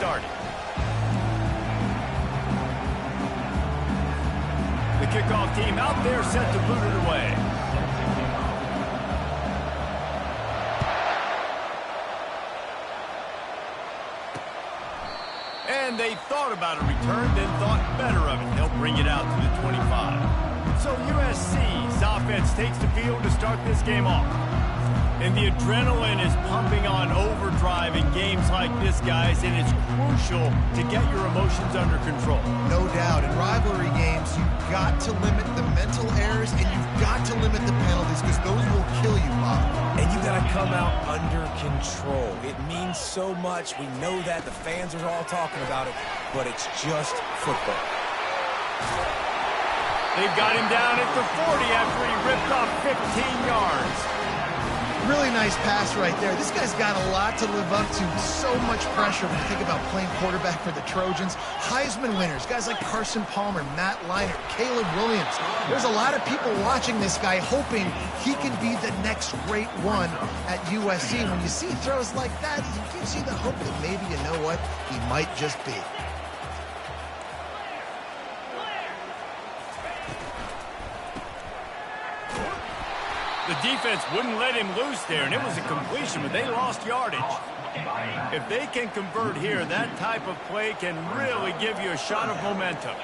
started. The kickoff team out there set to boot it away. And they thought about a return, then thought better of it. They'll bring it out to the 25. So USC's offense takes the field to start this game off. And the adrenaline is pumping on overdrive in games like this, guys, and it's crucial to get your emotions under control. No doubt. In rivalry games, you've got to limit the mental errors, and you've got to limit the penalties, because those will kill you, Bob. And you got to come out under control. It means so much. We know that. The fans are all talking about it, but it's just football. They've got him down at the 40 after he ripped off 15 yards. Really nice pass right there. This guy's got a lot to live up to. So much pressure when you think about playing quarterback for the Trojans. Heisman winners, guys like Carson Palmer, Matt Leinart, Caleb Williams. There's a lot of people watching this guy hoping he can be the next great one at USC. When you see throws like that, it gives you the hope that maybe, you know what, he might just be. The defense wouldn't let him loose there, and it was a completion, but they lost yardage. If they can convert here, that type of play can really give you a shot of momentum.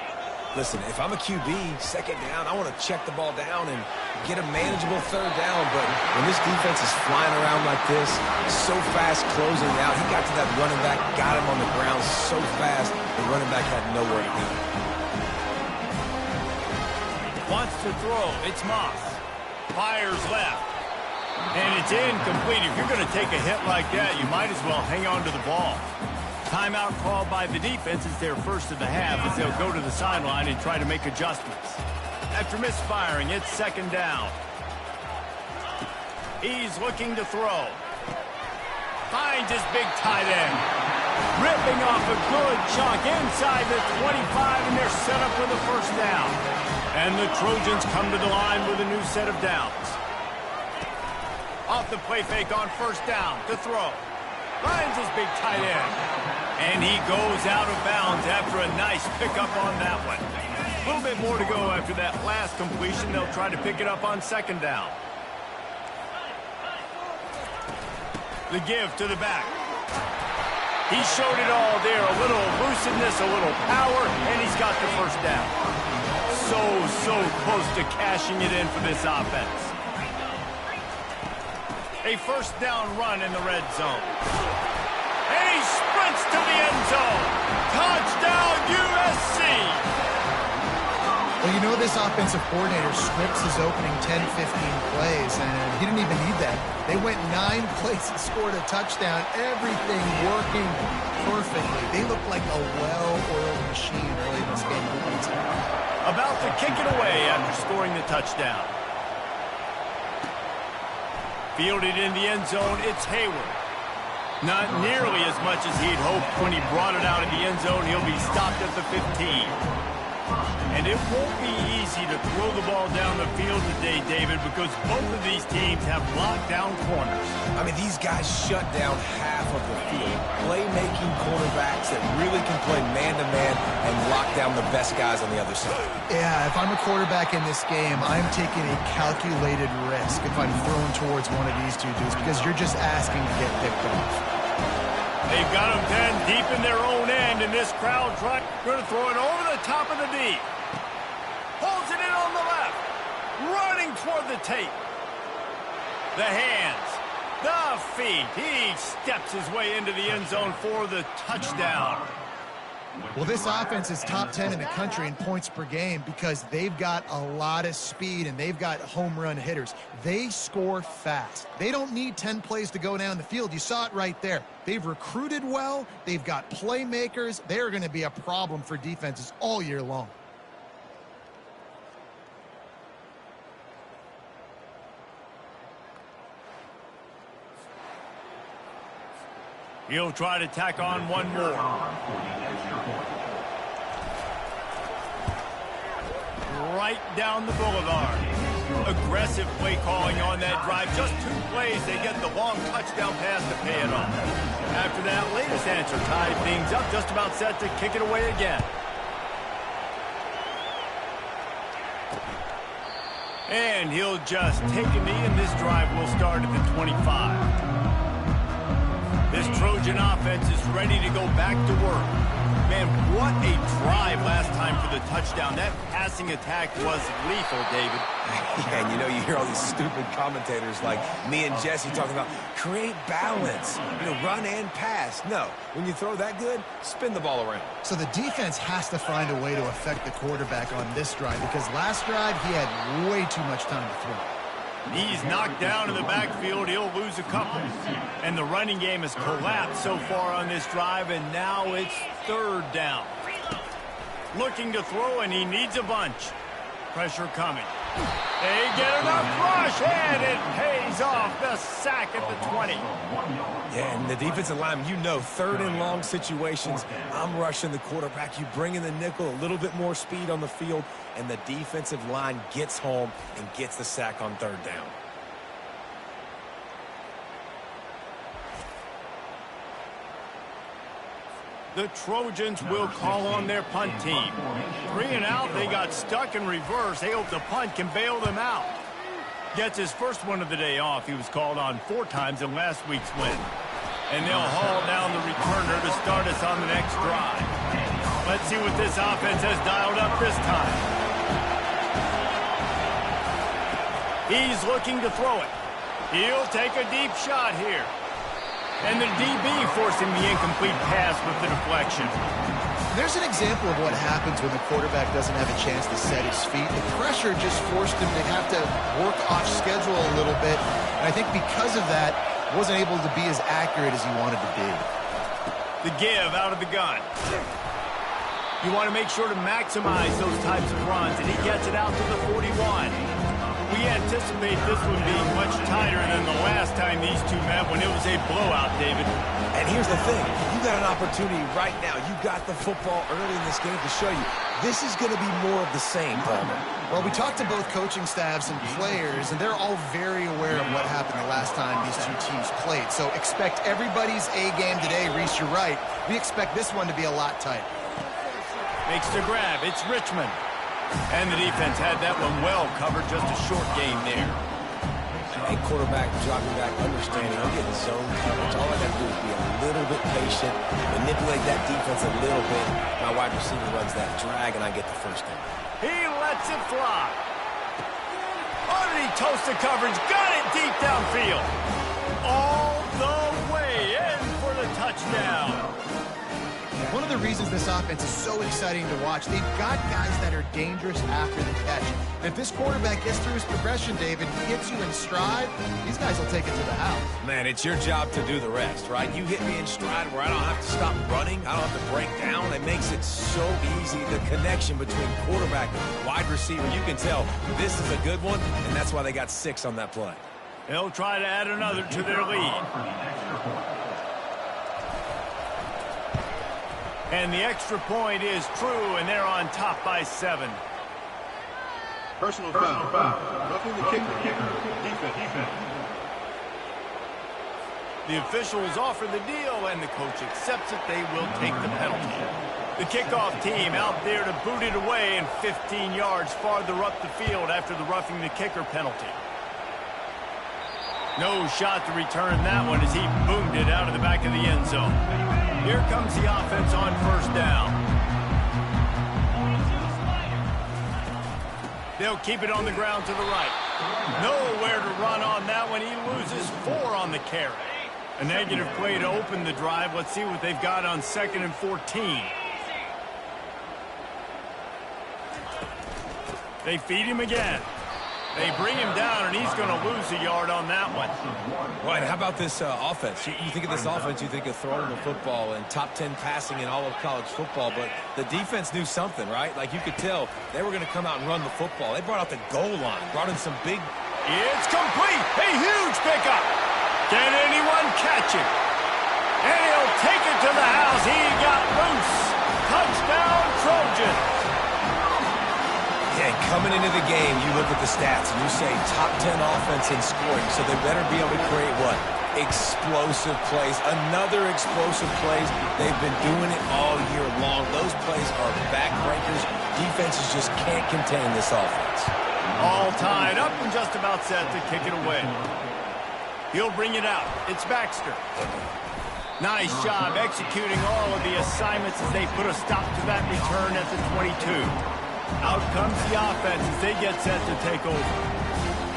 Listen, if I'm a QB, second down, I want to check the ball down and get a manageable third down. But when this defense is flying around like this, so fast closing out, he got to that running back, got him on the ground so fast, the running back had nowhere to go. Wants to throw. It's Moss. Fires left. And it's incomplete. If you're going to take a hit like that, you might as well hang on to the ball. Timeout called by the defense. It's their first of the half as they'll go to the sideline and try to make adjustments. After misfiring, it's second down. He's looking to throw. Finds his big tight end. Ripping off a good chunk inside the 25, and they're set up with a first down. And the Trojans come to the line with a new set of downs. Off the play fake on first down to throw. Finds his big tight end. And he goes out of bounds after a nice pickup on that one. A little bit more to go after that last completion. They'll try to pick it up on second down. The give to the back. He showed it all there. A little elusiveness, a little power, and he's got the first down. So close to cashing it in for this offense. A first down run in the red zone. And he sprints to the end zone. Touchdown, USC! Well, you know this offensive coordinator scripts his opening 10, 15 plays, and he didn't even need that. They went 9 plays and scored a touchdown. Everything working perfectly. They look like a well-oiled machine early in this game. About to kick it away after scoring the touchdown. Fielded in the end zone, it's Hayward. Not nearly as much as he'd hoped when he brought it out of the end zone. He'll be stopped at the 15. And it won't be easy to throw the ball down the field today, David, because both of these teams have locked down corners. I mean, these guys shut down half of the field. Playmaking quarterbacks that really can play man-to-man and lock down the best guys on the other side. Yeah, if I'm a quarterback in this game, I'm taking a calculated risk if I'm throwing towards one of these two dudes, because you're just asking to get picked off. They've got them 10 deep in their own end, and this crowd going to throw it over the top of the deep. Holds it in on the left. Running toward the tape. The hands. The feet. He steps his way into the end zone for the touchdown. Well, this offense is top 10 in the country in points per game because they've got a lot of speed and they've got home run hitters. They score fast. They don't need 10 plays to go down the field. You saw it right there. They've recruited well. They've got playmakers. They're going to be a problem for defenses all year long. He'll try to tack on one more. Right down the boulevard. Aggressive play calling on that drive. Just 2 plays, they get the long touchdown pass to pay it off. After that latest answer tied things up, just about set to kick it away again. And he'll just take a knee, and this drive will start at the 25. This Trojan offense is ready to go back to work. Man, what a drive last time for the touchdown. That passing attack was lethal, David. Yeah, and you hear all these stupid commentators like me and Jesse talking about create balance, run and pass. No, when you throw that good, spin the ball around. So the defense has to find a way to affect the quarterback on this drive because last drive he had way too much time to throw. He's knocked down in the backfield. He'll lose a couple. And the running game has collapsed so far on this drive, and now it's 3rd down. Looking to throw, and he needs a bunch. Pressure coming. They get enough rush, and it pays off. The sack at the 20. Yeah, and the defensive line, 3rd and long situations, I'm rushing the quarterback. You bring in the nickel, a little bit more speed on the field, and the defensive line gets home and gets the sack on 3rd down. The Trojans will call on their punt team. 3 and out, they got stuck in reverse. They hope the punt can bail them out. Gets his first one of the day off. He was called on 4 times in last week's win. And they'll haul down the returner to start us on the next drive. Let's see what this offense has dialed up this time. He's looking to throw it. He'll take a deep shot here. And the DB forcing the incomplete pass with the deflection. There's an example of what happens when the quarterback doesn't have a chance to set his feet. The pressure just forced him to have to work off schedule a little bit. And I think because of that, wasn't able to be as accurate as he wanted to be. The give out of the gun. You want to make sure to maximize those types of runs, and he gets it out to the 41. We anticipate this one being much tighter than the last time these two met when it was a blowout, David. And here's the thing. You got an opportunity right now. You got the football early in this game to show you this is going to be more of the same, Palmer. Well, we talked to both coaching staffs and players, and they're all very aware of what happened the last time these two teams played. So expect everybody's A game today. Reese, you're right. We expect this one to be a lot tighter. Makes the grab. It's Richmond. And the defense had that one well covered, just a short game there. A quarterback dropping back, understanding, I'm getting zone coverage. All I got to do is be a little bit patient, manipulate that defense a little bit. My wide receiver runs that drag, and I get the first down. He lets it fly. Underneath toasted coverage, got it deep downfield. All the way in for the touchdown. One of the reasons this offense is so exciting to watch, they've got guys that are dangerous after the catch. And if this quarterback gets through his progression, David, hits you in stride, these guys will take it to the house. Man, it's your job to do the rest, right? You hit me in stride where I don't have to stop running. I don't have to break down. It makes it so easy. The connection between quarterback and wide receiver, you can tell this is a good one, and that's why they got 6 on that play. They'll try to add another to their lead. And the extra point is true, and they're on top by 7. Personal foul. Roughing the kicker. Defense. The officials offer the deal, and the coach accepts it. They will take the penalty. The kickoff team out there to boot it away and 15 yards farther up the field after the roughing the kicker penalty. No shot to return that one as he boomed it out of the back of the end zone. Here comes the offense on 1st down. They'll keep it on the ground to the right. Nowhere to run on that one. He loses 4 on the carry. A negative play to open the drive. Let's see what they've got on 2nd and 14. They feed him again. They bring him down, and he's going to lose a yard on that one. Right, how about this offense? You think of this offense, you think of throwing the football and top 10 passing in all of college football, but the defense knew something, right? Like you could tell they were going to come out and run the football. They brought out the goal line, brought in some big... It's complete. A huge pickup. Can anyone catch it? And he'll take it to the house. He got loose. Touchdown, Trojans. Yeah, coming Coming into the game, you look at the stats and you say top 10 offense in scoring, so they better be able to create what? Explosive plays. Another explosive plays. They've been doing it all year long. Those plays are backbreakers. Defenses just can't contain this offense. All tied up and just about set to kick it away. He'll bring it out. It's Baxter. Nice job executing all of the assignments as they put a stop to that return at the 22. Out comes the offense as they get set to take over.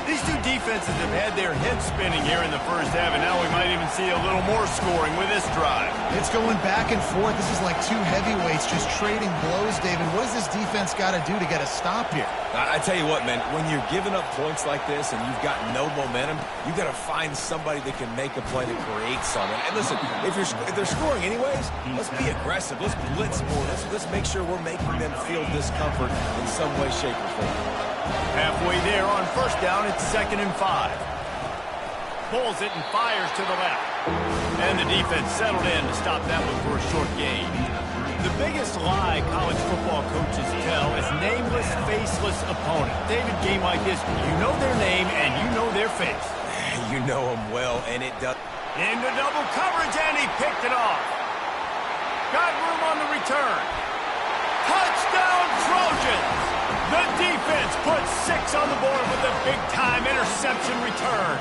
These two defenses have had their heads spinning here in the first half, and now we might even see a little more scoring with this drive. It's going back and forth. This is like two heavyweights just trading blows, David. What does this defense got to do to get a stop here? I tell you what, man, when you're giving up points like this and you've got no momentum, you've got to find somebody that can make a play to create something. And listen, if they're scoring anyways, let's be aggressive. Let's blitz more. Let's make sure we're making them feel discomfort in some way, shape, or form. Halfway there on first down, it's 2nd and 5. Pulls it and fires to the left. And the defense settled in to stop that one for a short gain. The biggest lie college football coaches tell is nameless, faceless opponent. David, game like this, you know their name and you know their face. You know them well, and it does. Into double coverage, and he picked it off. Got room on the return. Touchdown, Trojans! The defense puts 6 on the board with a big-time interception return.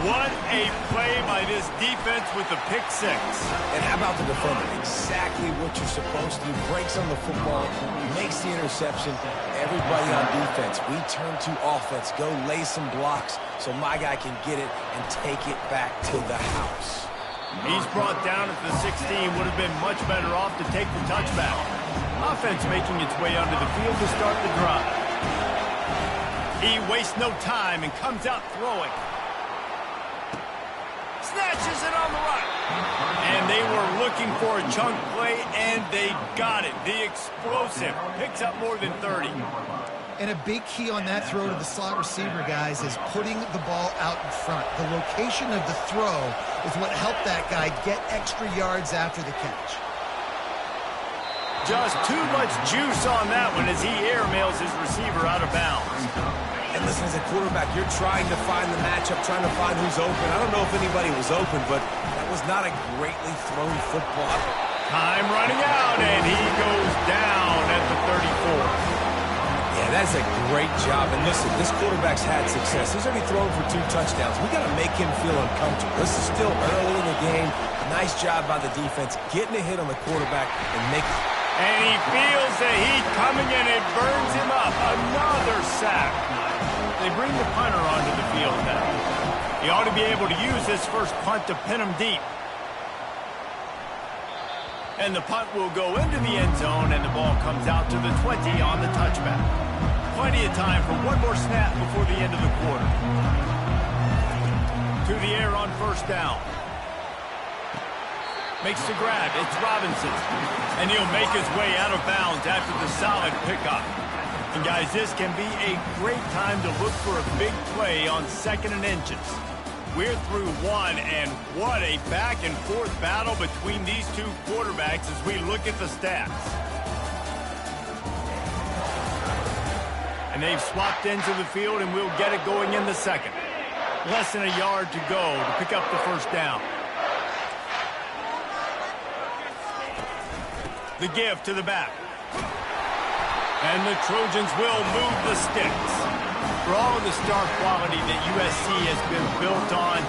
What a play by this defense with the pick 6. And how about the defender? Exactly what you're supposed to do. Breaks on the football, makes the interception. Everybody on defense, we turn to offense. Go lay some blocks so my guy can get it and take it back to the house. He's brought down at the 16. Would have been much better off to take the touchback. Offense making its way onto the field to start the drive. He wastes no time and comes out throwing. Snatches it on the right. And they were looking for a chunk play, and they got it. The explosive picks up more than 30. And a big key on that throw to the slot receiver, guys, is putting the ball out in front. The location of the throw is what helped that guy get extra yards after the catch. Just too much juice on that one as he airmails his receiver out of bounds. And listen, as a quarterback, you're trying to find the matchup, trying to find who's open. I don't know if anybody was open, but that was not a greatly thrown football. Time running out, and he goes down at the 34. Yeah, that's a great job. And listen, this quarterback's had success. He's already thrown for 2 touchdowns. We got to make him feel uncomfortable. This is still early in the game. Nice job by the defense, getting a hit on the quarterback and making... And he feels the heat coming in. It burns him up. Another sack. They bring the punter onto the field now. He ought to be able to use his first punt to pin him deep. And the punt will go into the end zone, and the ball comes out to the 20 on the touchback. Plenty of time for one more snap before the end of the quarter. To the air on first down. Makes the grab. It's Robinson. And he'll make his way out of bounds after the solid pickup. And, guys, this can be a great time to look for a big play on 2nd and inches. We're through one, and what a back-and-forth battle between these two quarterbacks as we look at the stats. And they've swapped into the field, and we'll get it going in the second. Less than a yard to go to pick up the first down. The give to the back. And the Trojans will move the sticks. For all of the star quality that USC has been built on,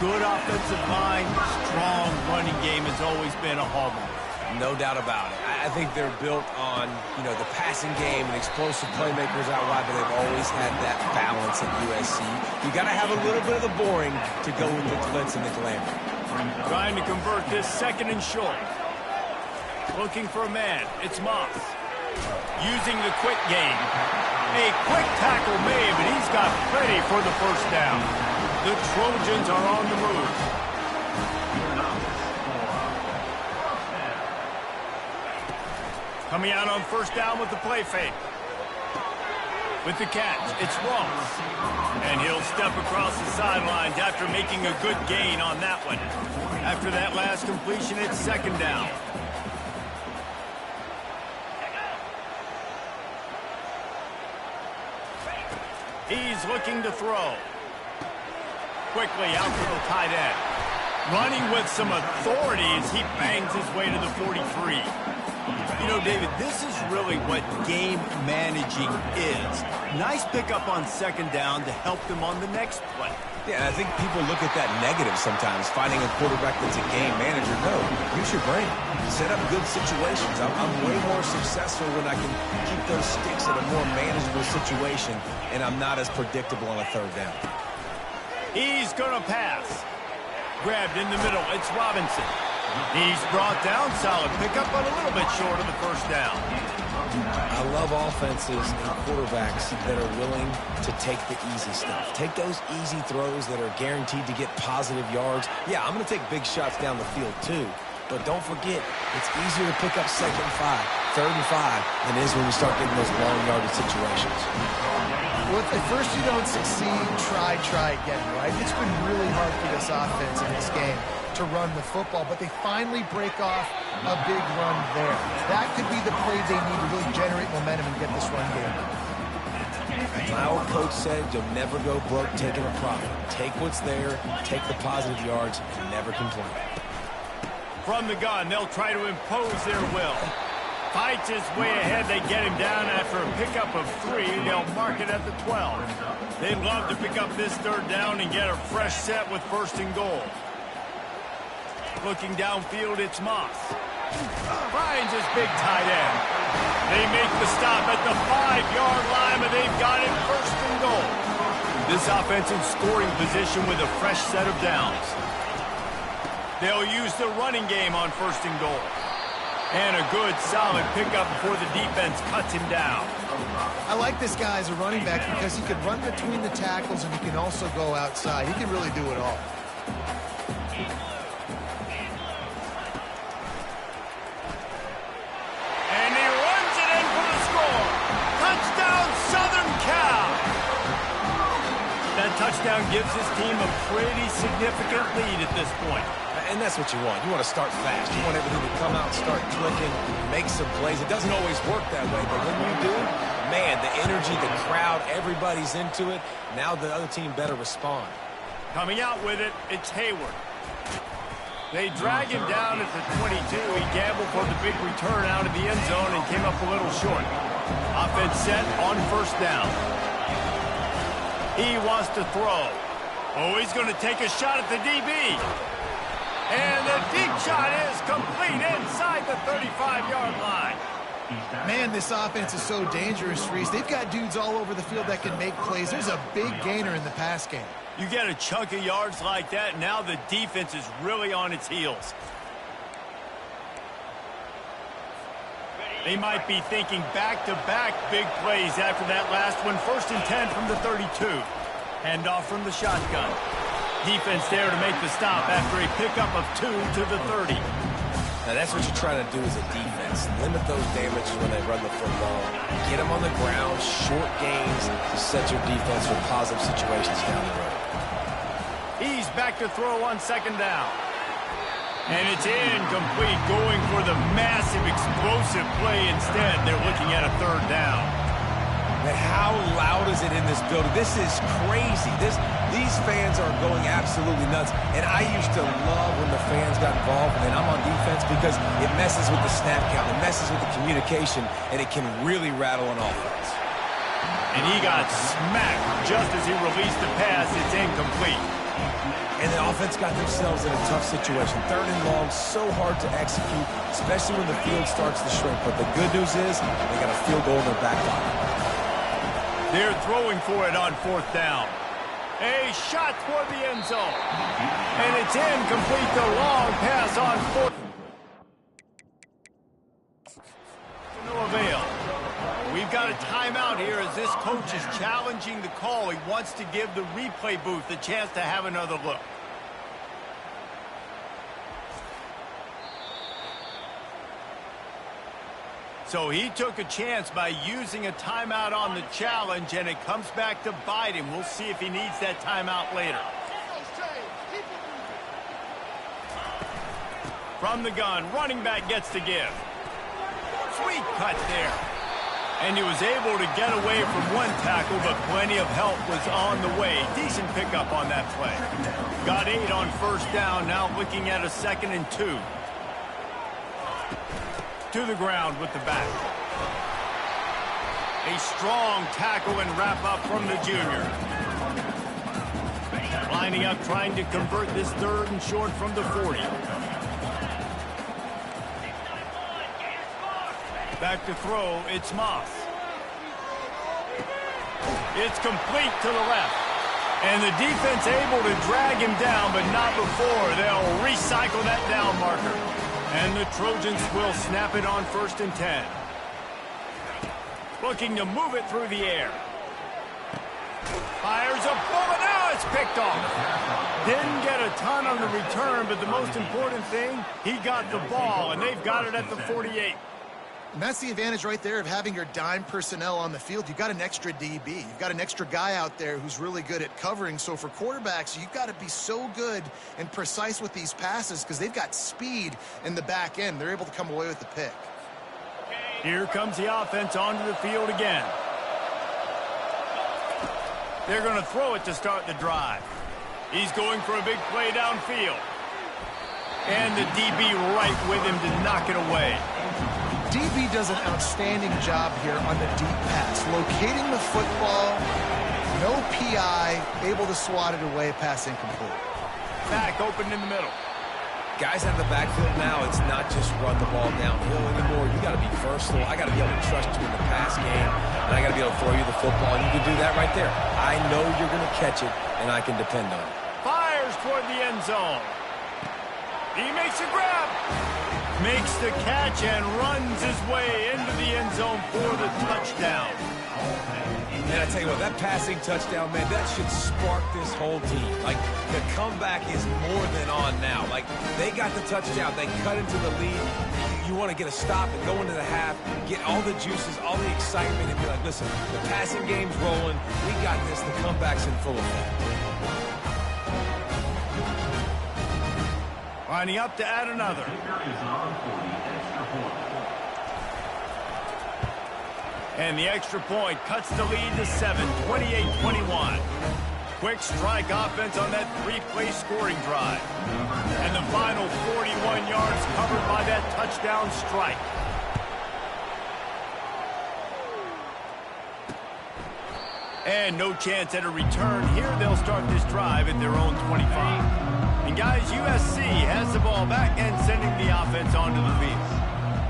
good offensive line, strong running game has always been a hallmark. No doubt about it. I think they're built on, the passing game and explosive playmakers out wide, but they've always had that balance at USC. You got to have a little bit of the boring to go with the glitz and the glamour. Trying to convert this 2nd and short. Looking for a man. It's Moss. Using the quick game. A quick tackle made, but he's got plenty for the first down. The Trojans are on the move. Coming out on first down with the play fake. With the catch, it's Ross. And he'll step across the sidelines after making a good gain on that one. After that last completion, it's 2nd down. He's looking to throw. Quickly out to the tight end. Running with some authority as he bangs his way to the 43. You know, David, this is really what game managing is. Nice pickup on second down to help them on the next play. Yeah, I think people look at that negative sometimes, finding a quarterback that's a game manager. No, use your brain. Set up good situations. I'm way more successful when I can keep those sticks in a more manageable situation, and I'm not as predictable on a third down. He's going to pass. Grabbed in the middle. It's Robinson. He's brought down. Solid pickup, but a little bit short of the first down. I love offenses and quarterbacks that are willing to take the easy stuff. Take those easy throws that are guaranteed to get positive yards. Yeah, I'm going to take big shots down the field too. But don't forget, it's easier to pick up second and 5, third and 5 than it is when you start getting those long yardage situations. Well, if at first you don't succeed, try again, right? It's been really hard for this offense in this game to run the football, but they finally break off a big run there. That could be the play they need to really generate momentum and get this run game. My old coach said you'll never go broke taking a profit. Take what's there, take the positive yards, and never complain. From the gun, they'll try to impose their will. Fights his way ahead. They get him down after a pickup of 3. They'll mark it at the 12. They'd love to pick up this third down and get a fresh set with first and goal. Looking downfield, it's Moss. Finds his big tight end. They make the stop at the 5-yard line, but they've got it first and goal. This offense in scoring position with a fresh set of downs. They'll use the running game on first and goal. And a good, solid pickup before the defense cuts him down. I like this guy as a running back because he can run between the tackles and he can also go outside. He can really do it all. And he runs it in for the score. Touchdown, Southern Cal. That touchdown gives his team a pretty significant lead at this point. And that's what you want. You want to start fast. You want everything to come out and start clicking, make some plays. It doesn't always work that way, but when you do, man, the energy, the crowd, everybody's into it. Now the other team better respond. Coming out with it, it's Hayward. They drag him down at the 22. He gambled for the big return out of the end zone and came up a little short. Offense set on first down. He wants to throw. Oh, he's going to take a shot at the DB. And the deep shot is complete inside the 35-yard line. Man, this offense is so dangerous, Reese. They've got dudes all over the field that can make plays. There's a big gainer in the pass game. You get a chunk of yards like that, now the defense is really on its heels. They might be thinking back-to-back big plays after that last one. First and 10 from the 32. Handoff from the shotgun. Defense there to make the stop after a pickup of 2 to the 30. Now, that's what you're trying to do as a defense. Limit those damages when they run the football. Get them on the ground, short gains to set your defense for positive situations down the road. He's back to throw on second down. And it's incomplete, going for the massive, explosive play instead. They're looking at a third down. Man, how loud is it in this building? This is crazy. These fans are going absolutely nuts. And I used to love when the fans got involved, and I'm on defense because it messes with the snap count. It messes with the communication, and it can really rattle an offense. And he got smacked just as he released the pass. It's incomplete. And the offense got themselves in a tough situation. Third and long, so hard to execute, especially when the field starts to shrink. But the good news is they got a field goal in their back pocket. They're throwing for it on fourth down. A shot toward the end zone. And it's incomplete. The long pass on fourth. No avail. We've got a timeout here as this coach is challenging the call. He wants to give the replay booth a chance to have another look. So he took a chance by using a timeout on the challenge, and it comes back to bite him. We'll see if he needs that timeout later. From the gun, running back gets to give. Sweet cut there. And he was able to get away from one tackle, but plenty of help was on the way. Decent pickup on that play. Got 8 on first down, now looking at a 2nd and 2. To the ground with the back. A strong tackle and wrap up from the junior. Lining up, trying to convert this 3rd and short from the 40. Back to throw, it's Moss. It's complete to the left. And the defense able to drag him down, but not before. They'll recycle that down marker. And the Trojans will snap it on 1st and 10. Looking to move it through the air. Fires a bullet. Now it's picked off. Didn't get a ton on the return, but the most important thing, he got the ball, and they've got it at the 48. And that's the advantage right there of having your dime personnel on the field. You've got an extra DB. You've got an extra guy out there who's really good at covering. So for quarterbacks, you've got to be so good and precise with these passes because they've got speed in the back end. They're able to come away with the pick. Here comes the offense onto the field again. They're going to throw it to start the drive. He's going for a big play downfield. And the DB right with him to knock it away. DB does an outstanding job here on the deep pass. Locating the football, no PI, able to swat it away, pass incomplete. Back open in the middle. Guys out of the backfield now, it's not just run the ball downhill anymore. You got to be versatile. I got to be able to trust you in the pass game, and I got to be able to throw you the football, and you can do that right there. I know you're going to catch it, and I can depend on it. Fires toward the end zone. He makes a grab. Makes the catch and runs his way into the end zone for the touchdown. And I tell you what, that passing touchdown, man, that should spark this whole team. Like, the comeback is more than on now. Like, they got the touchdown. They cut into the lead. You want to get a stop and go into the half, get all the juices, all the excitement, and be like, listen, the passing game's rolling. We got this. The comeback's in full effect. Lining up to add another. And the extra point cuts the lead to 7, 28-21. Quick strike offense on that 3-play scoring drive. And the final 41 yards covered by that touchdown strike. And no chance at a return here. They'll start this drive at their own 25. And guys, USC has the ball back and sending the offense onto the field.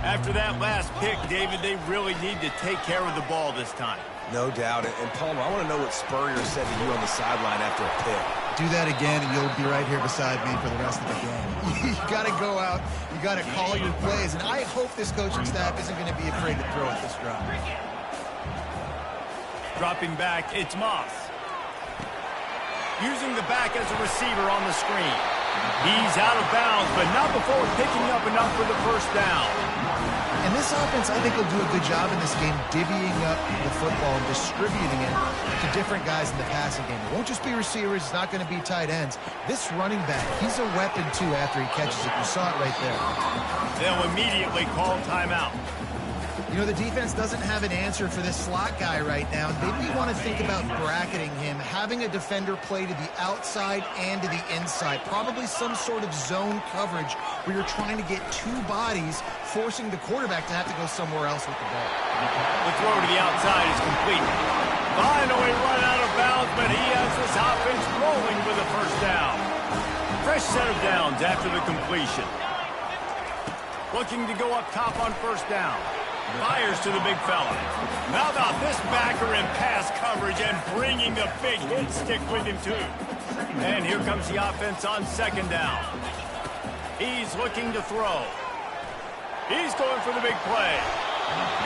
After that last pick, David, they really need to take care of the ball this time. No doubt. And Palmer, I want to know what Spurrier said to you on the sideline after a pick. Do that again, and you'll be right here beside me for the rest of the game. You got to go out. You got to call your plays. And I hope this coaching staff isn't going to be afraid to throw at this drive. Dropping back, it's Moss. Using the back as a receiver on the screen. He's out of bounds, but not before picking up enough for the first down. And this offense, I think, will do a good job in this game divvying up the football and distributing it to different guys in the passing game. It won't just be receivers. It's not going to be tight ends. This running back, he's a weapon, too, after he catches it. You saw it right there. They'll immediately call timeout. You know, the defense doesn't have an answer for this slot guy right now. They may want to think about bracketing him, having a defender play to the outside and to the inside. Probably some sort of zone coverage where you're trying to get two bodies, forcing the quarterback to have to go somewhere else with the ball. The throw to the outside is complete. Finally run out of bounds, but he has this offense rolling with a first down. Fresh set of downs after the completion. Looking to go up top on first down. Fires to the big fella. How about this backer in pass coverage and bringing the big hit stick with him, too. And here comes the offense on second down. He's looking to throw. He's going for the big play.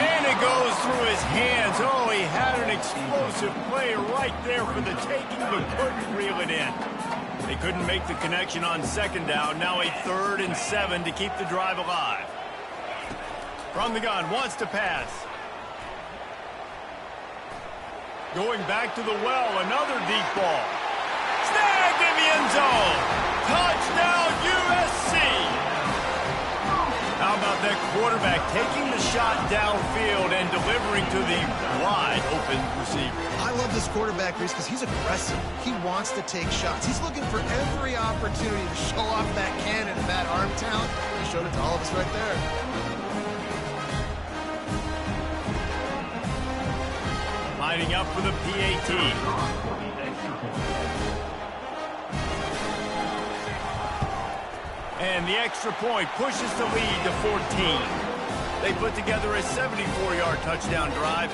And it goes through his hands. Oh, he had an explosive play right there for the taking, but couldn't reel it in. They couldn't make the connection on second down. Now a 3rd and 7 to keep the drive alive. From the gun, wants to pass. Going back to the well, another deep ball. Snagged in the end zone. Touchdown, USC. How about that quarterback taking the shot downfield and delivering to the wide-open receiver? I love this quarterback, Reese, because he's aggressive. He wants to take shots. He's looking for every opportunity to show off that cannon and that arm talent. He showed it to all of us right there. Lining up for the PAT. And the extra point pushes the lead to 14. They put together a 74-yard touchdown drive,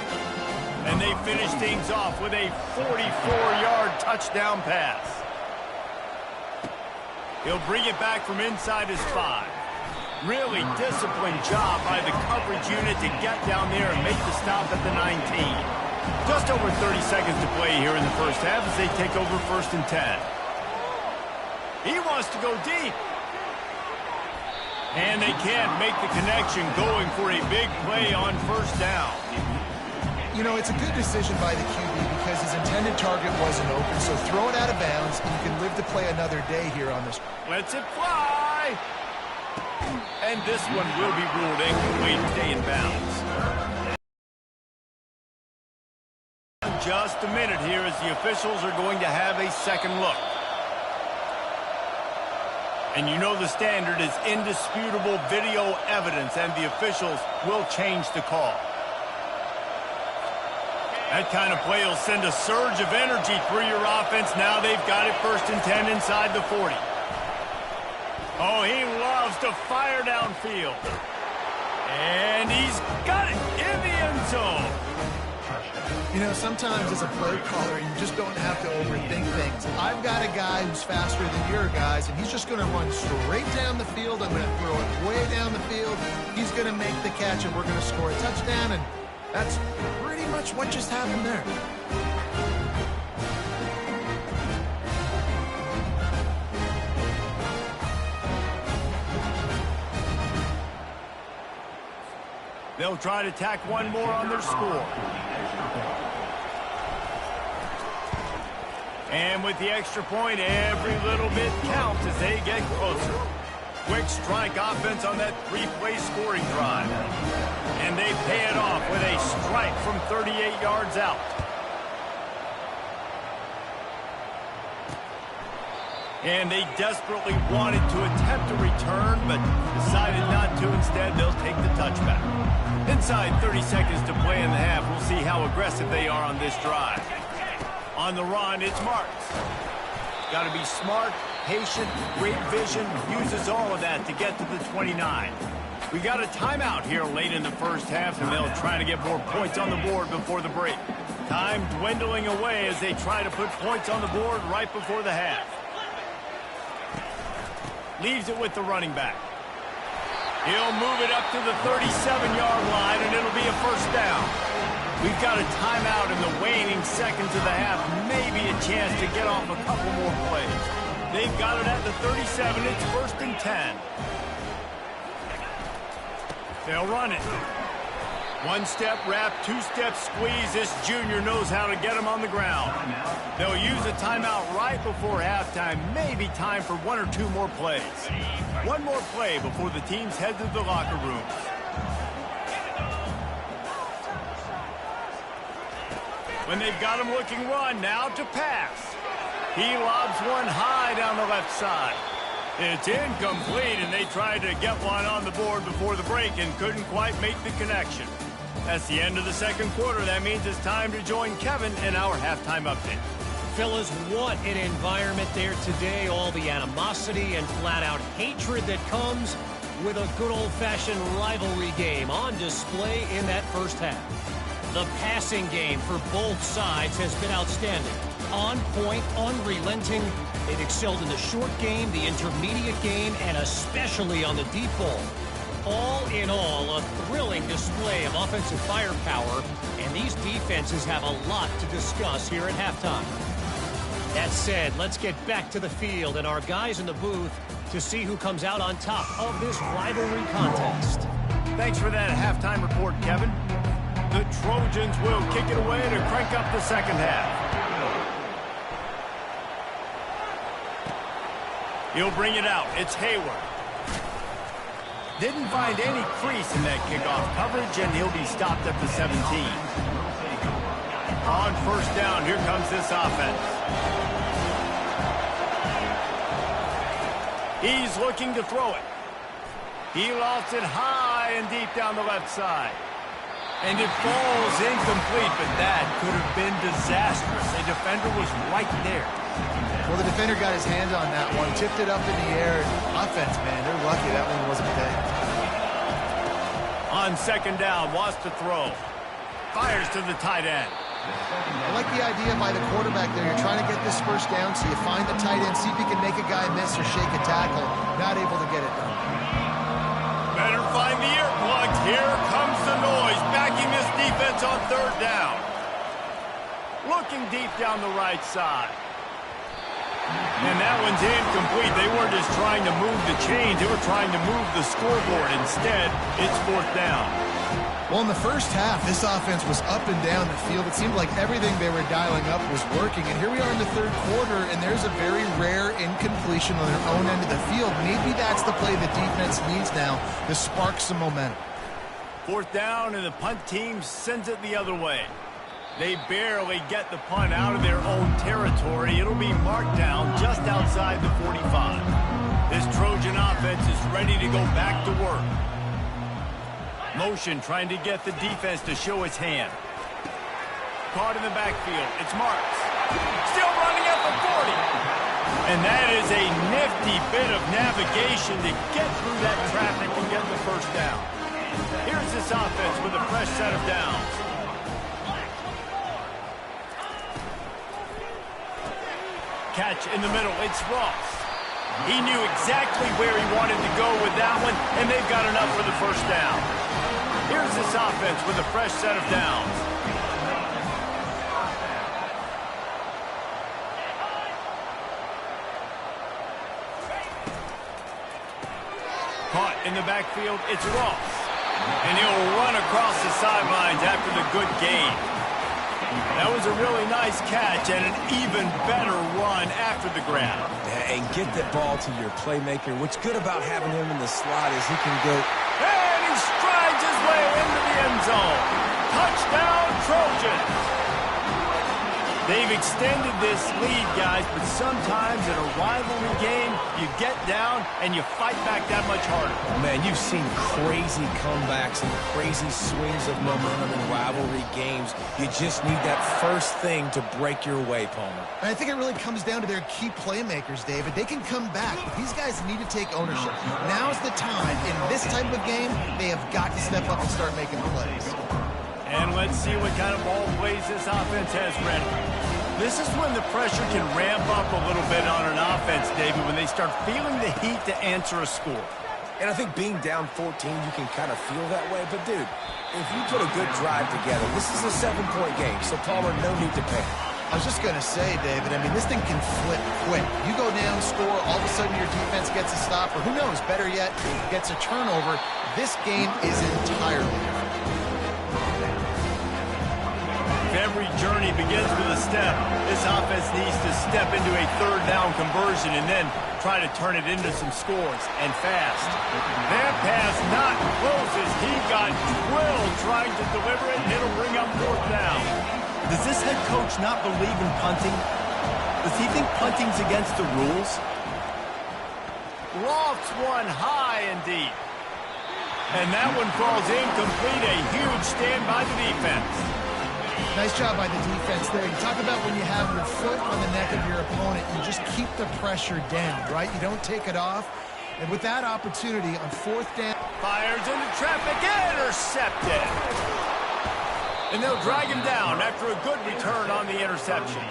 and they finish things off with a 44-yard touchdown pass. He'll bring it back from inside his 5. Really disciplined job by the coverage unit to get down there and make the stop at the 19. Just over 30 seconds to play here in the first half as they take over 1st and 10. He wants to go deep. And they can't make the connection, going for a big play on 1st down. You know, it's a good decision by the QB because his intended target wasn't open, so throw it out of bounds, and you can live to play another day here on this. Lets it fly. And this one will be ruled incomplete, stay in bounds. Just a minute here as the officials are going to have a second look. And you know the standard is indisputable video evidence, and the officials will change the call. That kind of play will send a surge of energy through your offense. Now they've got it 1st and 10 inside the 40. Oh, he loves to fire downfield. And he's got it in the end zone. You know, sometimes as a play caller, you just don't have to overthink things. I've got a guy who's faster than your guys, and he's just going to run straight down the field. I'm going to throw it way down the field. He's going to make the catch, and we're going to score a touchdown, and that's pretty much what just happened there. They'll try to tack one more on their score. And with the extra point, every little bit counts as they get closer. Quick strike offense on that 3-play scoring drive. And they pay it off with a strike from 38 yards out. And they desperately wanted to attempt a return, but decided not to. Instead, they'll take the touchback. Inside 30 seconds to play in the half. We'll see how aggressive they are on this drive. On the run, it's Marks. Got to be smart, patient, great vision, uses all of that to get to the 29. We got a timeout here late in the first half, and they'll try to get more points on the board before the break. Time dwindling away as they try to put points on the board right before the half. Leaves it with the running back. He'll move it up to the 37-yard line, and it'll be a 1st down. We've got a timeout in the waning seconds of the half. Maybe a chance to get off a couple more plays. They've got it at the 37. It's 1st and 10. They'll run it. 1-step wrap, 2-step squeeze. This junior knows how to get him on the ground. They'll use a timeout right before halftime. Maybe time for 1 or 2 more plays. One more play before the teams head to the locker rooms. When they've got him looking run, now to pass. He lobs one high down the left side. It's incomplete, and they tried to get one on the board before the break and couldn't quite make the connection. That's the end of the second quarter. That means it's time to join Kevin in our halftime update. Fellas, what an environment there today. All the animosity and flat-out hatred that comes with a good old-fashioned rivalry game on display in that first half. The passing game for both sides has been outstanding. On point, unrelenting. They've excelled in the short game, the intermediate game, and especially on the deep ball. All in all, a thrilling display of offensive firepower, and these defenses have a lot to discuss here at halftime. That said, let's get back to the field and our guys in the booth to see who comes out on top of this rivalry contest. Thanks for that halftime report, Kevin. The Trojans will kick it away to crank up the second half. He'll bring it out. It's Hayward. Didn't find any crease in that kickoff coverage, and he'll be stopped at the 17. On first down, here comes this offense. He's looking to throw it. He lofts it high and deep down the left side. And it falls incomplete, but that could have been disastrous. A defender was right there. Well, the defender got his hand on that one, tipped it up in the air. Offense, man, they're lucky that one wasn't pegged. On second down, wants to throw. Fires to the tight end. I like the idea by the quarterback there. You're trying to get this first down, so you find the tight end, see if you can make a guy miss or shake a tackle. Not able to get it done. Better find the earplugs. Here comes the noise, backing this defense on third down. Looking deep down the right side. And that one's incomplete. They weren't just trying to move the chains. They were trying to move the scoreboard. Instead, it's fourth down. Well, in the first half, this offense was up and down the field. It seemed like everything they were dialing up was working. And here we are in the third quarter, and there's a very rare incompletion on their own end of the field. Maybe that's the play the defense needs now to spark some momentum. Fourth down, and the punt team sends it the other way. They barely get the punt out of their own territory. It'll be marked down just outside the 45. This Trojan offense is ready to go back to work. Motion trying to get the defense to show its hand. Caught in the backfield. It's Marks. Still running at the 40. And that is a nifty bit of navigation to get through that traffic and get the first down. Here's this offense with a fresh set of downs. Catch in the middle. It's Ross. He knew exactly where he wanted to go with that one, and they've got enough for the first down. Here's this offense with a fresh set of downs. Caught in the backfield, it's Ross. And he'll run across the sidelines after the good gain. That was a really nice catch and an even better run after the grab. Yeah, and get that ball to your playmaker. What's good about having him in the slot is he can go. And he strides his way into the end zone. Touchdown, Trojans. They've extended this lead, guys, but sometimes in a rivalry game, you get down and you fight back that much harder. Man, you've seen crazy comebacks and crazy swings of momentum in rivalry games. You just need that first thing to break your way, Palmer. And I think it really comes down to their key playmakers, David. They can come back, but these guys need to take ownership. Now's the time. In this type of game, they have got to step up and start making plays. And let's see what kind of ball plays this offense has ready. This is when the pressure can ramp up a little bit on an offense, David, when they start feeling the heat to answer a score. And I think being down 14, you can kind of feel that way. But, dude, if you put a good drive together, this is a 7-point game, so Palmer, no need to panic. I was just going to say, David, I mean, this thing can flip quick. You go down, score, all of a sudden your defense gets a stop, or who knows, better yet, gets a turnover. This game is entirely different. Every journey begins with a step. This offense needs to step into a third down conversion and then try to turn it into some scores, and fast. That pass not closes. He got drilled trying to deliver it, and it'll bring up fourth down. Does this head coach not believe in punting? Does he think punting's against the rules? Lofts one high and deep. And that one falls incomplete. A huge stand by the defense. Nice job by the defense there. You talk about when you have your foot on the neck of your opponent, you just keep the pressure down, right? You don't take it off. And with that opportunity on fourth down. Fires into traffic, intercepted. And they'll drag him down after a good return on the interception.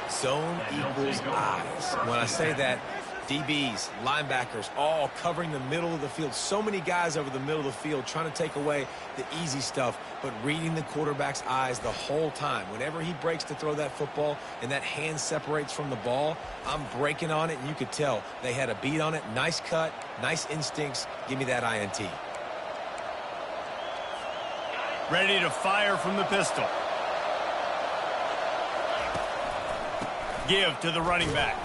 Zone equals eyes. When I say that, DBs, linebackers, all covering the middle of the field. So many guys over the middle of the field trying to take away the easy stuff, but reading the quarterback's eyes the whole time. Whenever he breaks to throw that football and that hand separates from the ball, I'm breaking on it, and you could tell they had a beat on it. Nice cut, nice instincts. Give me that INT. Ready to fire from the pistol. Give to the running back.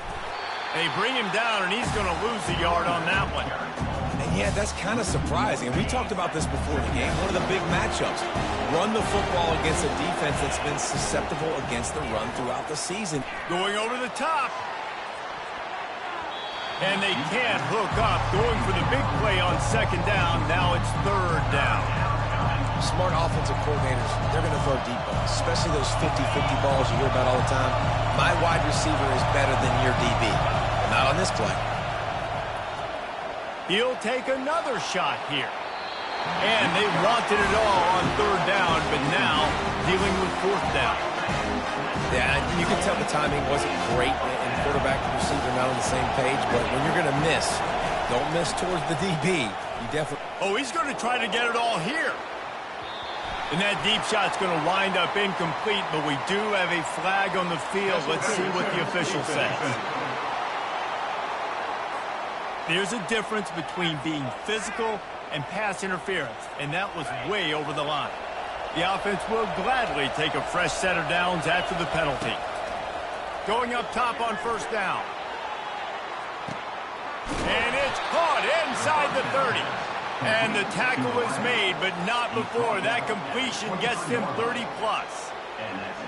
They bring him down, and he's going to lose a yard on that one. They Yeah, that's kind of surprising. And we talked about this before the game. One of the big matchups. Run the football against a defense that's been susceptible against the run throughout the season. Going over the top. And they can't hook up. Going for the big play on second down. Now it's third down. Smart offensive coordinators, they're going to throw deep balls, especially those 50-50 balls you hear about all the time. My wide receiver is better than your DB. Well, not on this play. He'll take another shot here. And they wanted it all on third down, but now dealing with fourth down. Yeah, you can tell the timing wasn't great, and quarterback and receiver not on the same page, but when you're going to miss, don't miss towards the DB. You definitely... Oh, he's going to try to get it all here. And that deep shot's going to wind up incomplete, but we do have a flag on the field. Let's see what the official says. There's a difference between being physical and pass interference, and that was way over the line. The offense will gladly take a fresh set of downs after the penalty. Going up top on first down. And it's caught inside the 30. And the tackle is made, but not before. That completion gets him 30-plus.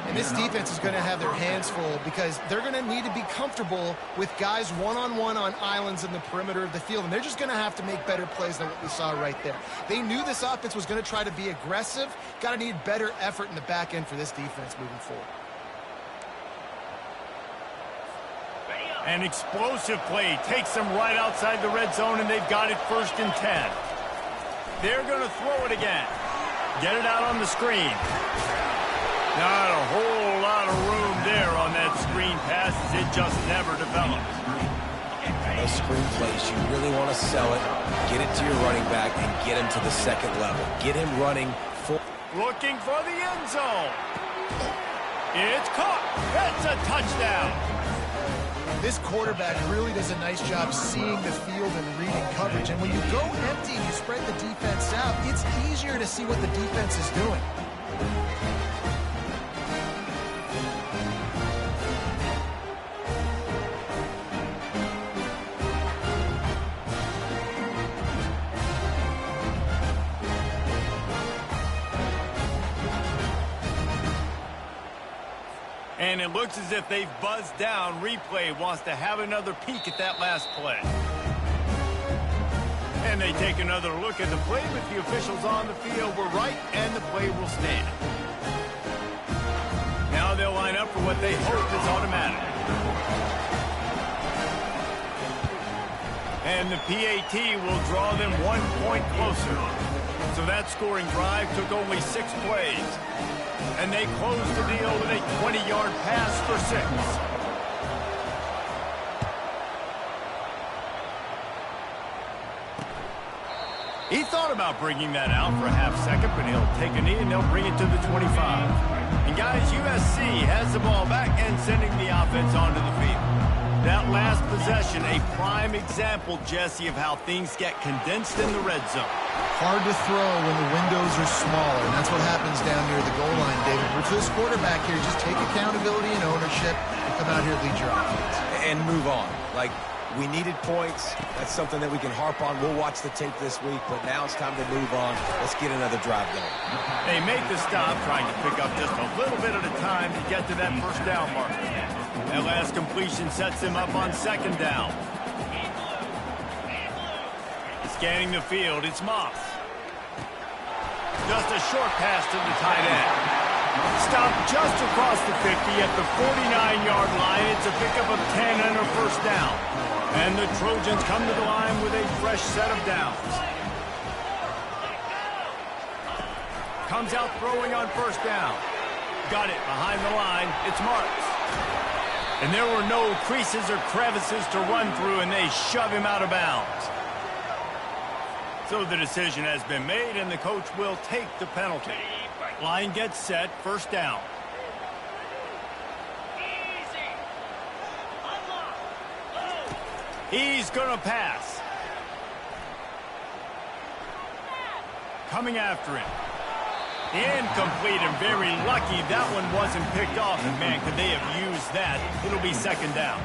And this defense is going to have their hands full because they're going to need to be comfortable with guys one-on-one on islands in the perimeter of the field. And they're just going to have to make better plays than what we saw right there. They knew this offense was going to try to be aggressive. Got to need better effort in the back end for this defense moving forward. An explosive play takes them right outside the red zone, and they've got it 1st and 10. They're going to throw it again. Get it out on the screen. Not a whole lot of room there on that screen pass as it just never developed. Those screen plays, you really want to sell it, get it to your running back, and get him to the second level. Get him running full. Looking for the end zone. It's caught. That's a touchdown. This quarterback really does a nice job seeing the field and reading coverage. And when you go empty and you spread the defense out, it's easier to see what the defense is doing. And it looks as if they've buzzed down. Replay wants to have another peek at that last play. And they take another look at the play, but the officials on the field were right, and the play will stand. Now they'll line up for what they hope is automatic. And the PAT will draw them 1 point closer. So that scoring drive took only 6 plays. And they close the deal with a 20-yard pass for 6. He thought about bringing that out for a half second, but he'll take a knee and they'll bring it to the 25. And guys, USC has the ball back and sending the offense onto the field. That last possession, a prime example, Jesse, of how things get condensed in the red zone. Hard to throw when the windows are smaller, and that's what happens down near the goal line, David. For this quarterback here, just take accountability and ownership and come out here and lead your offense. And move on. Like, we needed points. That's something that we can harp on. We'll watch the tape this week, but now it's time to move on. Let's get another drive going. They make the stop, trying to pick up just a little bit at a time to get to that first down marker. That last completion sets them up on second down. Scanning the field, it's Moss. Just a short pass to the tight end. Stopped just across the 50 at the 49-yard line. It's a pickup of 10 and a first down. And the Trojans come to the line with a fresh set of downs. Comes out throwing on first down. Got it behind the line. It's Marks. And there were no creases or crevices to run through, and they shove him out of bounds. So the decision has been made, and the coach will take the penalty. Line gets set, first down. He's going to pass. Coming after him. Incomplete, and very lucky that one wasn't picked off. And man, could they have used that? It'll be second down.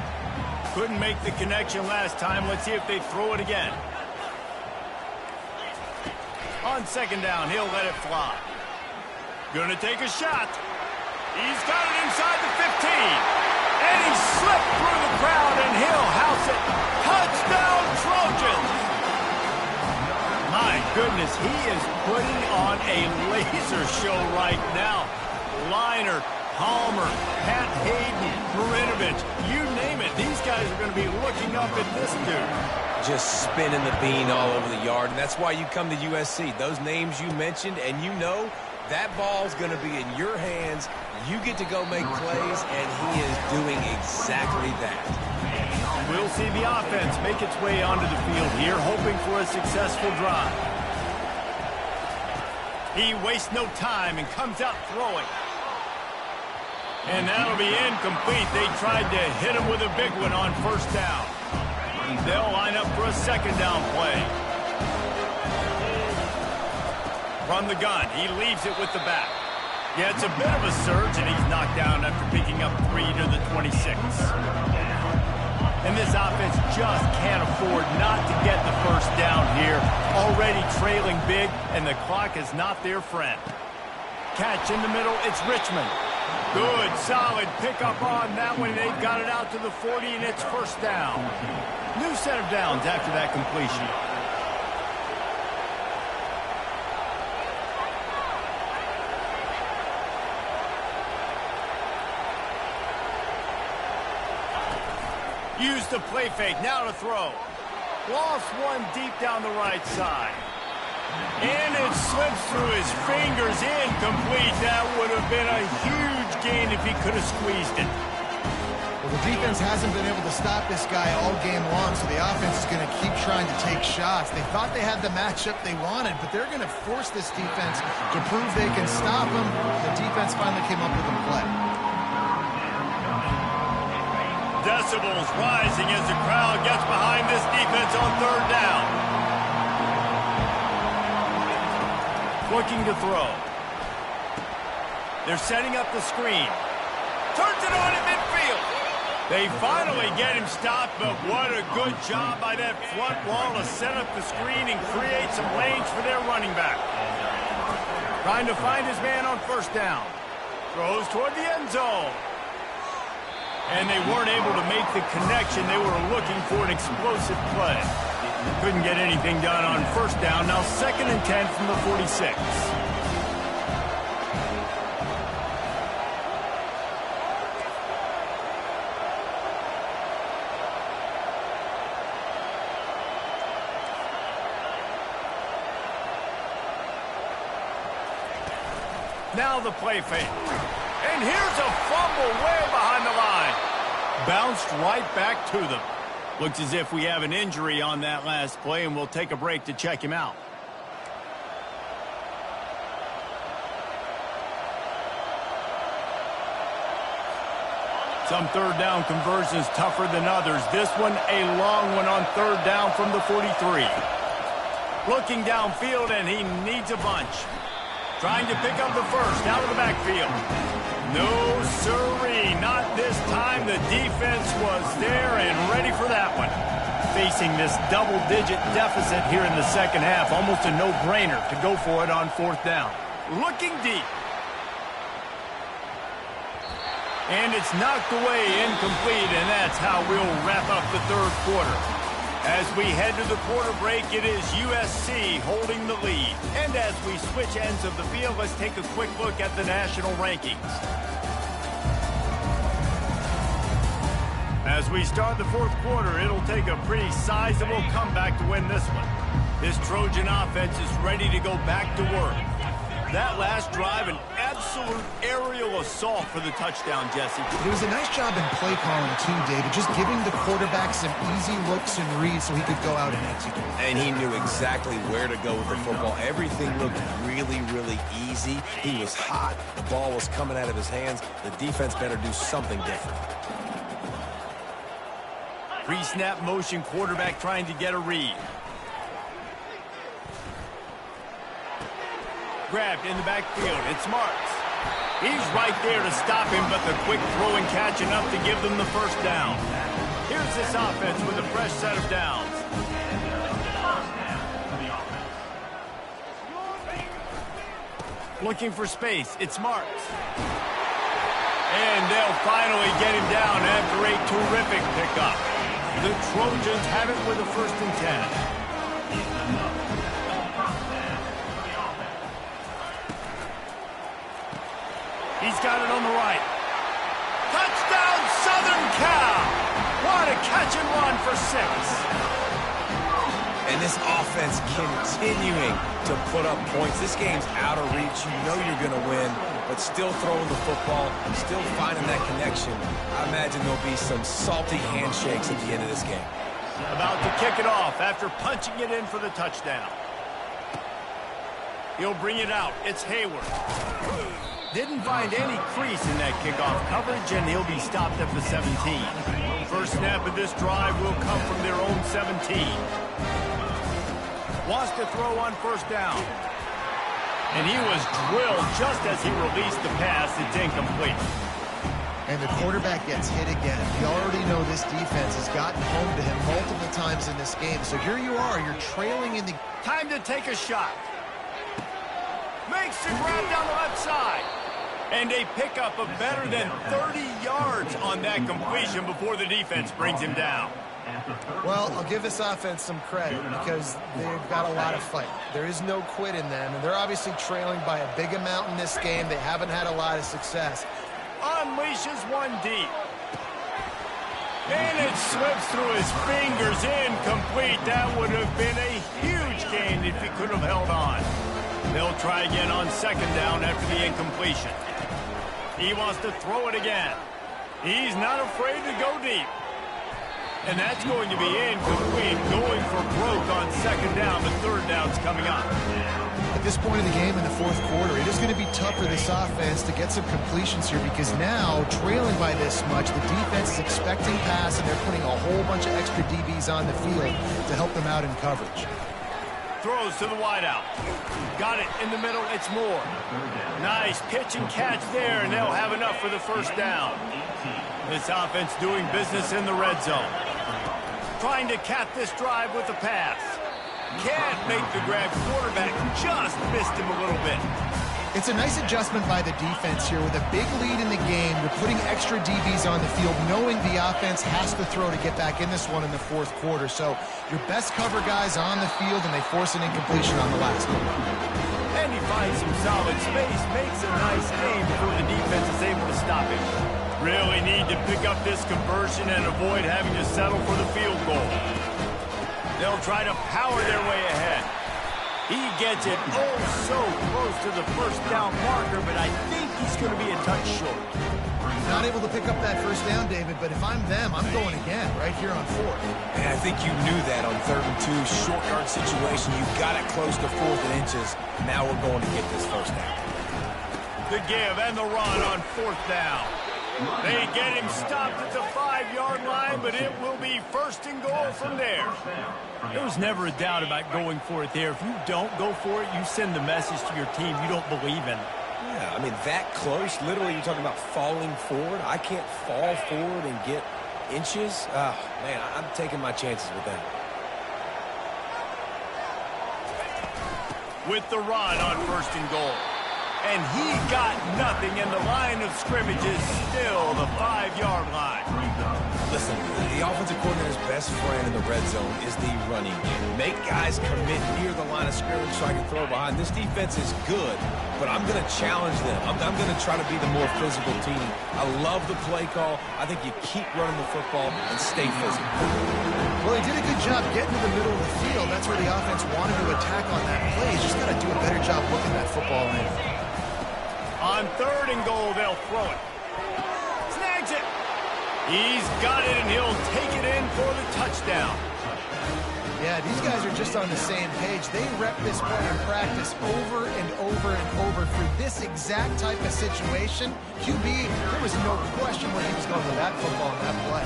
Couldn't make the connection last time. Let's see if they throw it again. On second down, he'll let it fly. Gonna take a shot. He's got it inside the 15. And he slipped through the crowd, and he'll house it. Touchdown, Trojans! My goodness, he is putting on a laser show right now. Leinart, Palmer, Pat Hayden, Marinovich, you name it. These guys are going to be looking up at this dude. Just spinning the bean all over the yard, and that's why you come to USC. Those names you mentioned, and you know that ball's going to be in your hands. You get to go make plays, and he is doing exactly that. We'll see the offense make its way onto the field here, hoping for a successful drive. He wastes no time and comes out throwing. And that'll be incomplete. They tried to hit him with a big one on first down. They'll line up for a second down play. From the gun, he leaves it with the back. Yeah, it's a bit of a surge, and he's knocked down after picking up 3 to the 26. And this offense just can't afford not to get the first down here. Already trailing big, and the clock is not their friend. Catch in the middle, it's Richmond. Good, solid pickup on that one. They've got it out to the 40, and it's first down. New set of downs after that completion. Use the play fake, now to throw. Lost one deep down the right side. And it slips through his fingers, incomplete. That would have been a huge gain if he could have squeezed it. Well, the defense hasn't been able to stop this guy all game long, so the offense is going to keep trying to take shots. They thought they had the matchup they wanted, but they're going to force this defense to prove they can stop him. The defense finally came up with a play. Decibels rising as the crowd gets behind this defense on third down. Looking to throw. They're setting up the screen. Turns it on in midfield. They finally get him stopped, but what a good job by that front wall to set up the screen and create some lanes for their running back. Trying to find his man on first down. Throws toward the end zone. And they weren't able to make the connection. They were looking for an explosive play. Couldn't get anything done on first down. Now 2nd and 10 from the 46. Now the play fake. And here's a fumble way behind the line. Bounced right back to them. Looks as if we have an injury on that last play, and we'll take a break to check him out. Some third down conversions tougher than others. This one a long one on third down from the 43. Looking downfield, and he needs a bunch. Trying to pick up the first out of the backfield. No, sirree, not this time. The defense was there and ready for that one. Facing this double-digit deficit here in the second half, almost a no-brainer to go for it on fourth down. Looking deep. And it's knocked away, incomplete, and that's how we'll wrap up the third quarter. As we head to the quarter break, it is USC holding the lead. And as we switch ends of the field, let's take a quick look at the national rankings. As we start the fourth quarter, it'll take a pretty sizable comeback to win this one. This Trojan offense is ready to go back to work. That last drive, an absolute aerial assault for the touchdown, Jesse. It was a nice job in play calling, too, David, just giving the quarterback some easy looks and reads so he could go out and execute. And he knew exactly where to go with the football. Everything looked really, really easy. He was hot. The ball was coming out of his hands. The defense better do something different. Pre-snap motion, quarterback trying to get a read. Grabbed in the backfield. It's Marks. He's right there to stop him, but the quick throw and catch enough to give them the first down. Here's this offense with a fresh set of downs. Looking for space. It's Marks. And they'll finally get him down after a terrific pickup. The Trojans have it with a 1st and 10. He's got it on the right. Touchdown, Southern Cal! What a catch and run for 6. And this offense continuing to put up points. This game's out of reach. You know you're going to win, but still throwing the football, still finding that connection. I imagine there'll be some salty handshakes at the end of this game. About to kick it off after punching it in for the touchdown. He'll bring it out. It's Hayward. Didn't find any crease in that kickoff coverage, and he'll be stopped at the 17. First snap of this drive will come from their own 17. Wants to throw on 1st down. And he was drilled just as he released the pass. It's incomplete. And the quarterback gets hit again. We already know this defense has gotten home to him multiple times in this game. So here you are. You're trailing in the... Time to take a shot. Makes the grab down the left side. And a pickup of better than 30 yards on that completion before the defense brings him down. Well, I'll give this offense some credit because they've got a lot of fight. There is no quit in them, and they're obviously trailing by a big amount in this game. They haven't had a lot of success. Unleashes one deep. And it slips through his fingers, incomplete. That would have been a huge gain if he could have held on. They'll try again on 2nd down after the incompletion. He wants to throw it again. He's not afraid to go deep. And that's going to be incomplete, going for broke on 2nd down, but 3rd down's coming up. At this point in the game in the 4th quarter, it is going to be tough for this offense to get some completions here because now, trailing by this much, the defense is expecting pass, and they're putting a whole bunch of extra DBs on the field to help them out in coverage. Throws to the wideout. Got it in the middle. It's Moore. Nice pitch and catch there, and they'll have enough for the 1st down. This offense doing business in the red zone. Trying to cap this drive with a pass. Can't make the grab. Quarterback just missed him a little bit. It's a nice adjustment by the defense here. With a big lead in the game, you're putting extra DBs on the field, knowing the offense has to throw to get back in this one in the 4th quarter. So your best cover guys on the field, and they force an incompletion on the last one. And he finds some solid space, makes a nice game before the defense is able to stop him. Really need to pick up this conversion and avoid having to settle for the field goal. They'll try to power their way ahead. He gets it oh so close to the 1st down marker, but I think he's going to be a touch short. Not able to pick up that 1st down, David, but if I'm them, I'm going again right here on 4th. And I think you knew that on 3rd and 2, short yard situation. You got it close to 4th and inches. Now we're going to get this 1st down. The give and the run on 4th down. They get him stopped at the 5-yard line, but it will be 1st and goal from there. There was never a doubt about going for it there. If you don't go for it, you send the message to your team you don't believe in it. Yeah, I mean, that close, literally you're talking about falling forward. I can't fall forward and get inches. Man, I'm taking my chances with that. With the run on 1st and goal. And he got nothing, and the line of scrimmage is still the 5-yard line. Listen, the offensive coordinator's best friend in the red zone is the running game. Make guys commit near the line of scrimmage so I can throw behind. This defense is good, but I'm going to challenge them. I'm going to try to be the more physical team. I love the play call. I think you keep running the football and stay physical. Well, he did a good job getting to the middle of the field. That's where the offense wanted to attack on that play. He's just got to do a better job looking that football in. On 3rd and goal, they'll throw it. Snags it. He's got it, and he'll take it in for the touchdown. Yeah, these guys are just on the same page. They rep this play in practice over and over and over for this exact type of situation. QB, there was no question where he was going with that football in that play.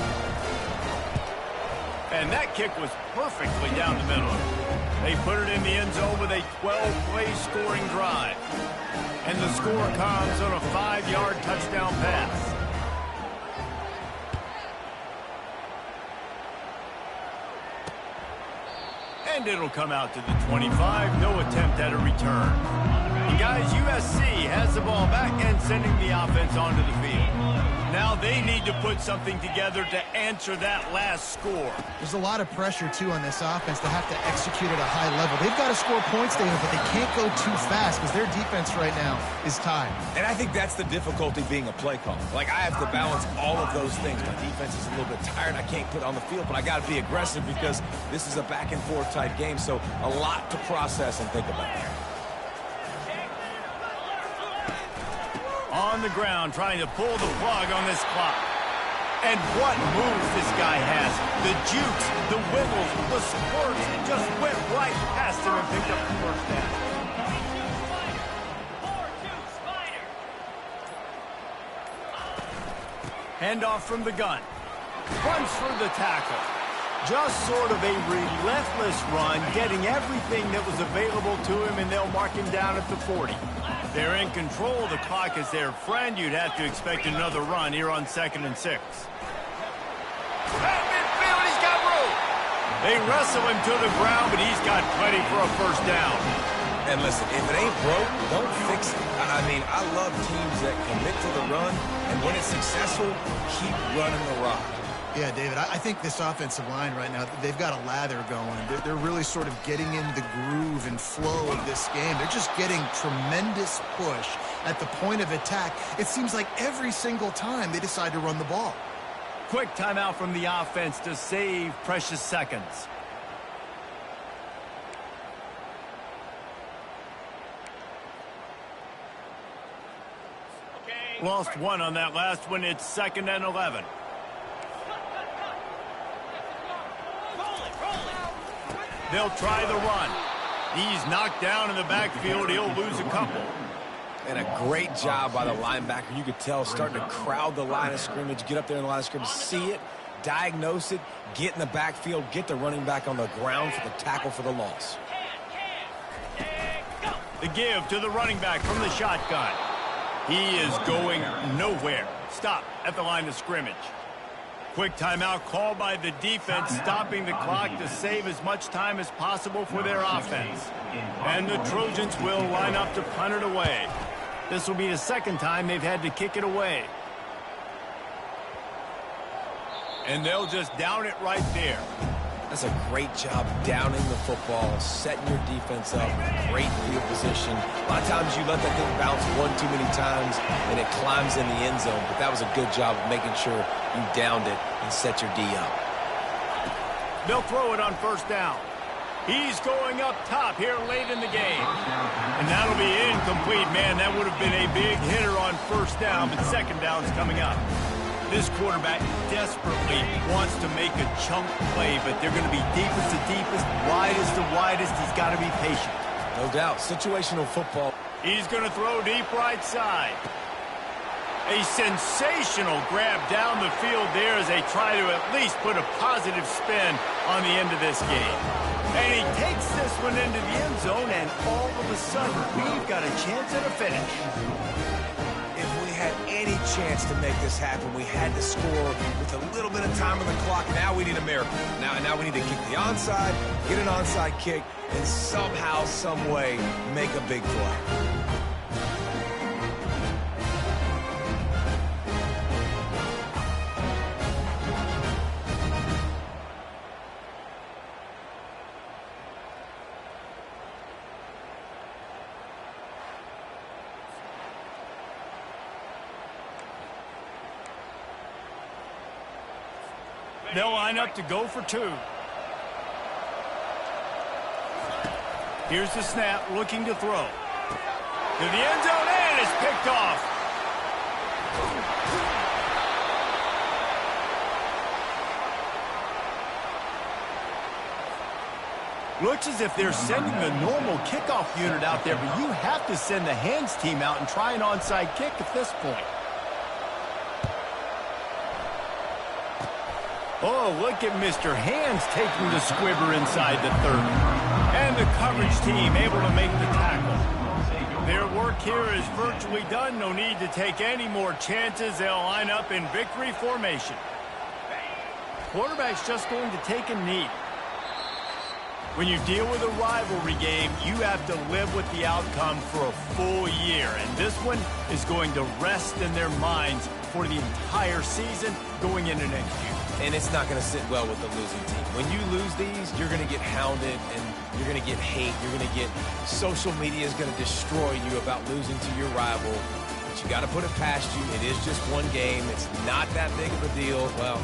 And that kick was perfectly down the middle. They put it in the end zone with a 12-play scoring drive. And the score comes on a 5-yard touchdown pass. And it'll come out to the 25. No attempt at a return. And guys, USC the ball back and sending the offense onto the field. Now they need to put something together to answer that last score. There's a lot of pressure, too, on this offense to have to execute at a high level. They've got to score points, David, but they can't go too fast because their defense right now is tied. And I think that's the difficulty being a play caller. Like, I have to balance all of those things. My defense is a little bit tired. I can't put on the field, but I got to be aggressive because this is a back-and-forth type game, so a lot to process and think about. On the ground, trying to pull the plug on this clock. And what moves this guy has. The jukes, the wiggles, the squirts, just went right past him and picked up the first down. Handoff from the gun. Runs for the tackle. Just sort of a relentless run, getting everything that was available to him, and they'll mark him down at the 40. They're in control. The clock is their friend. You'd have to expect another run here on 2nd and 6. At midfield, he's got room. They wrestle him to the ground, but he's got plenty for a first down. And listen, if it ain't broke, don't fix it. I mean, I love teams that commit to the run, and when it's successful, keep running the rock. Yeah, David, I think this offensive line right now, they've got a lather going. They're really sort of getting into the groove and flow of this game. They're just getting tremendous push at the point of attack. It seems like every single time they decide to run the ball. Quick timeout from the offense to save precious seconds. Lost one on that last one. It's 2nd and 11. They'll try the run. He's knocked down in the backfield. He'll lose a couple. And a great job by the linebacker. You could tell starting to crowd the line of scrimmage, get up there in the line of scrimmage, see it, diagnose it, get in the backfield, get the running back on the ground for the tackle for the loss. The give to the running back from the shotgun. He is going nowhere. Stop at the line of scrimmage. Quick timeout called by the defense, stopping the clock to save as much time as possible for their offense. And the Trojans will line up to punt it away. This will be the 2nd time they've had to kick it away. And they'll just down it right there. That's a great job downing the football, setting your defense up, great field position. A lot of times you let that thing bounce one too many times and it climbs in the end zone, but that was a good job of making sure you downed it and set your D up. They'll throw it on 1st down. He's going up top here late in the game. And that'll be incomplete, man. That would have been a big hitter on 1st down, but 2nd down's coming up. This quarterback desperately wants to make a chunk play, but they're going to be deepest to deepest, widest to widest. He's got to be patient. No doubt. Situational football. He's going to throw deep right side. A sensational grab down the field there as they try to at least put a positive spin on the end of this game. And he takes this one into the end zone, and all of a sudden, we've got a chance at a finish. If we had any chance to make this happen, we had to score with a little bit of time on the clock. Now we need a miracle. Now we need to kick the onside, get an onside kick, and somehow, some way, make a big play. They'll line up to go for 2. Here's the snap, looking to throw. To the end zone, and it's picked off. Looks as if they're sending the normal kickoff unit out there, but you have to send the hands team out and try an onside kick at this point. Oh, look at Mr. Hands taking the squibber inside the 30. And the coverage team able to make the tackle. Their work here is virtually done. No need to take any more chances. They'll line up in victory formation. Quarterback's just going to take a knee. When you deal with a rivalry game, you have to live with the outcome for a full year. And this one is going to rest in their minds for the entire season going into next year. And it's not going to sit well with the losing team. When you lose these, you're going to get hounded and you're going to get hate. You're going to get social media is going to destroy you about losing to your rival. But you got to put it past you. It is just one game. It's not that big of a deal. Well,